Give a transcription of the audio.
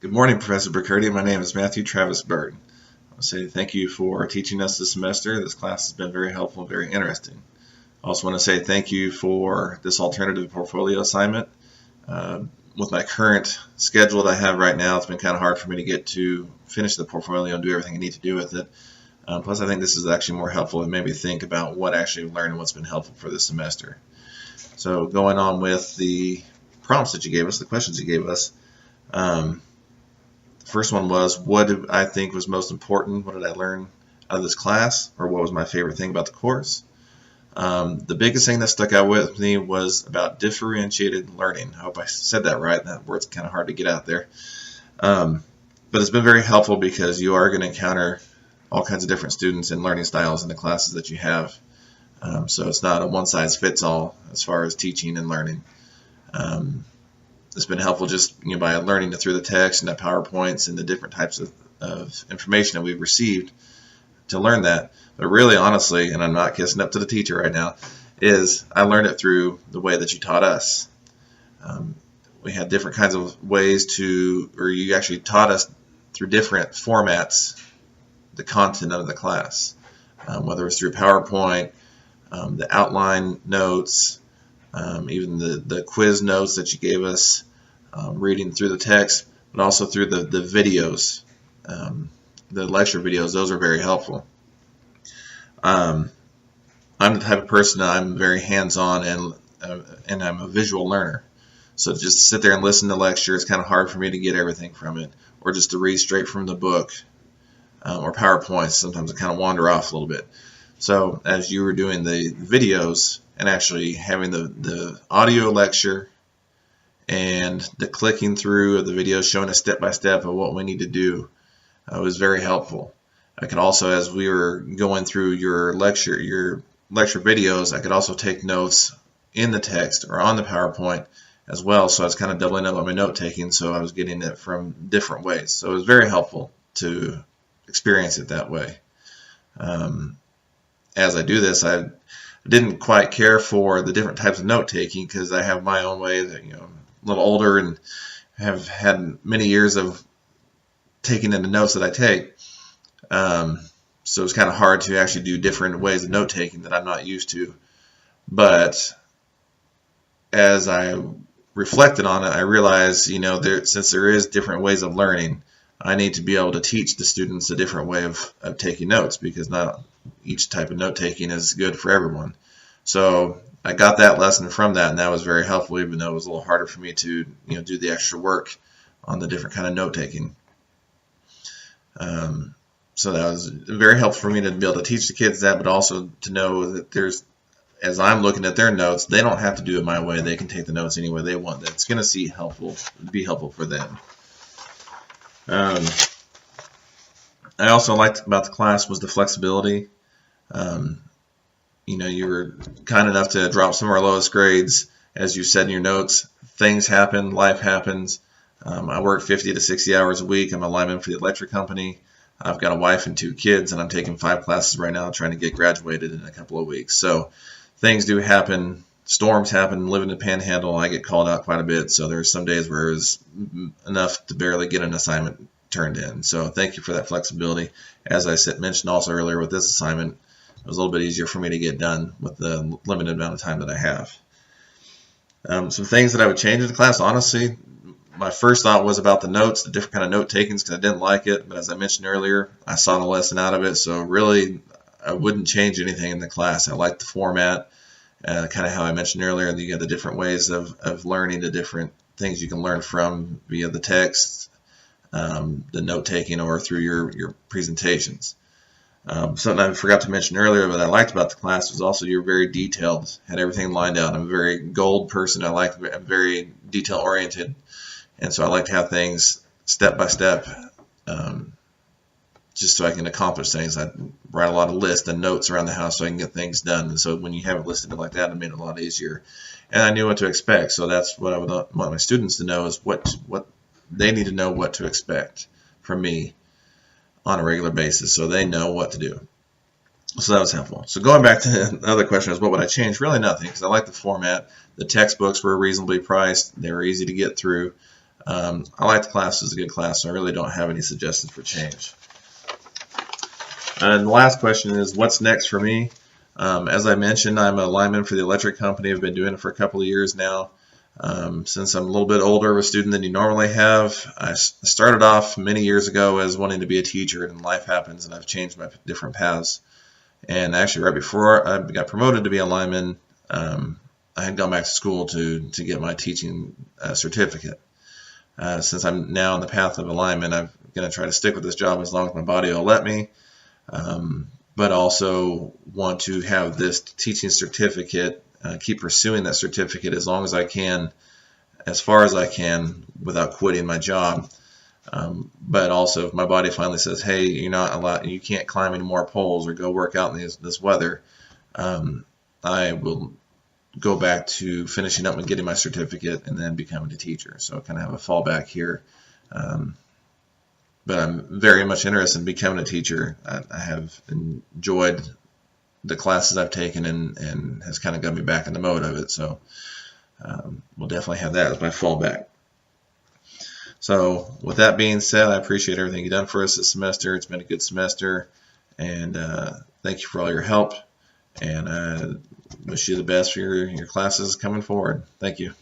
Good morning, Professor Burkurdy. My name is Matthew Travis Burton. I want to say thank you for teaching us this semester. This class has been very helpful and very interesting. I also want to say thank you for this alternative portfolio assignment. With my current schedule that I have right now, it's been kind of hard for me to get to finish the portfolio and do everything I need to do with it. Plus, I think this is actually more helpful and made me think about what I actually learned and what's been helpful for this semester. So going on with the prompts that you gave us, the questions you gave us, first one was, what did I think was most important? What did I learn out of this class? Or what was my favorite thing about the course? The biggest thing that stuck out with me was about differentiated learning. I hope I said that right. That word's kind of hard to get out there. But it's been very helpful because you are going to encounter all kinds of different students and learning styles in the classes that you have. So it's not a one-size-fits-all as far as teaching and learning. It's been helpful just by learning through the text and the PowerPoints and the different types of information that we've received to learn that. But really, honestly, and I'm not kissing up to the teacher right now, is I learned it through the way that you taught us. We had different kinds of ways or you actually taught us through different formats the content of the class, whether it's through PowerPoint, the outline notes, even the quiz notes that you gave us, reading through the text, but also through the videos, the lecture videos. Those are very helpful. I'm the type of person that I'm very hands-on and I'm a visual learner. So just to sit there and listen to lecture, it's kind of hard for me to get everything from it, or just to read straight from the book or PowerPoint. Sometimes I kind of wander off a little bit. So as you were doing the videos and actually having the audio lecture and the clicking through of the videos showing us step by step of what we need to do was very helpful. I could also, as we were going through your lecture videos, I could also take notes in the text or on the PowerPoint as well. So I was kind of doubling up on my note taking, so I was getting it from different ways. So it was very helpful to experience it that way. As I do this, I didn't quite care for the different types of note taking because I have my own way that, I'm a little older and have had many years of taking in the notes that I take. So it's kind of hard to actually do different ways of note taking that I'm not used to. But as I reflected on it, I realized, since there is different ways of learning, I need to be able to teach the students a different way of taking notes, because not each type of note taking is good for everyone. So I got that lesson from that, and that was very helpful, even though it was a little harder for me to do the extra work on the different kind of note taking. So that was very helpful for me to be able to teach the kids that, but also to know that as I'm looking at their notes, they don't have to do it my way. They can take the notes any way they want. That's going to be helpful for them. I also liked about the class was the flexibility. You were kind enough to drop some of our lowest grades, as you said in your notes. Things happen, life happens. I work 50 to 60 hours a week. I'm a lineman for the electric company. I've got a wife and 2 kids, and I'm taking 5 classes right now, trying to get graduated in a couple of weeks. So things do happen. Storms happen. Living in the Panhandle, I get called out quite a bit. So there's some days where it was enough to barely get an assignment turned in. So thank you for that flexibility. As I mentioned also earlier with this assignment, it was a little bit easier for me to get done with the limited amount of time that I have. Some things that I would change in the class, honestly, my first thought was about the notes, the different kind of note takings, because I didn't like it. But as I mentioned earlier, I saw the lesson out of it. So really, I wouldn't change anything in the class. I liked the format, kind of how I mentioned earlier. You got the different ways of learning, the different things you can learn from via the text, the note taking, or through your presentations. Something I forgot to mention earlier, but I liked about the class was also you're very detailed, had everything lined out. I'm a very gold person. I'm very detail oriented. And so I like to have things step by step, just so I can accomplish things. I write a lot of lists and notes around the house so I can get things done. And so when you have it listed like that, it made it a lot easier. And I knew what to expect. So that's what I would want my students to know, is what they need to know what to expect from me on a regular basis, so they know what to do. So that was helpful. So going back to the other question is, what would I change? Really nothing, because I like the format. The textbooks were reasonably priced. They were easy to get through. I like the class. It's a good class, so I really don't have any suggestions for change. And the last question is, what's next for me? As I mentioned, I'm a lineman for the electric company. I've been doing it for a couple of years now. Since I'm a little bit older of a student than you normally have, I started off many years ago as wanting to be a teacher, and life happens, and I've changed my different paths. And actually, right before I got promoted to be a lineman, I had gone back to school to get my teaching certificate. Since I'm now on the path of a lineman, I'm going to try to stick with this job as long as my body will let me. But also want to have this teaching certificate, keep pursuing that certificate as long as I can, as far as I can, without quitting my job. But also, if my body finally says, "Hey, you're not allowed, you can't climb any more poles or go work out in this weather," I will go back to finishing up and getting my certificate and then becoming a teacher. So I kind of have a fallback here. But I'm very much interested in becoming a teacher. I have enjoyed the classes I've taken and has kind of got me back in the mode of it. So we'll definitely have that as my fallback. So with that being said, I appreciate everything you've done for us this semester. It's been a good semester, and thank you for all your help, and wish you the best for your classes coming forward. Thank you.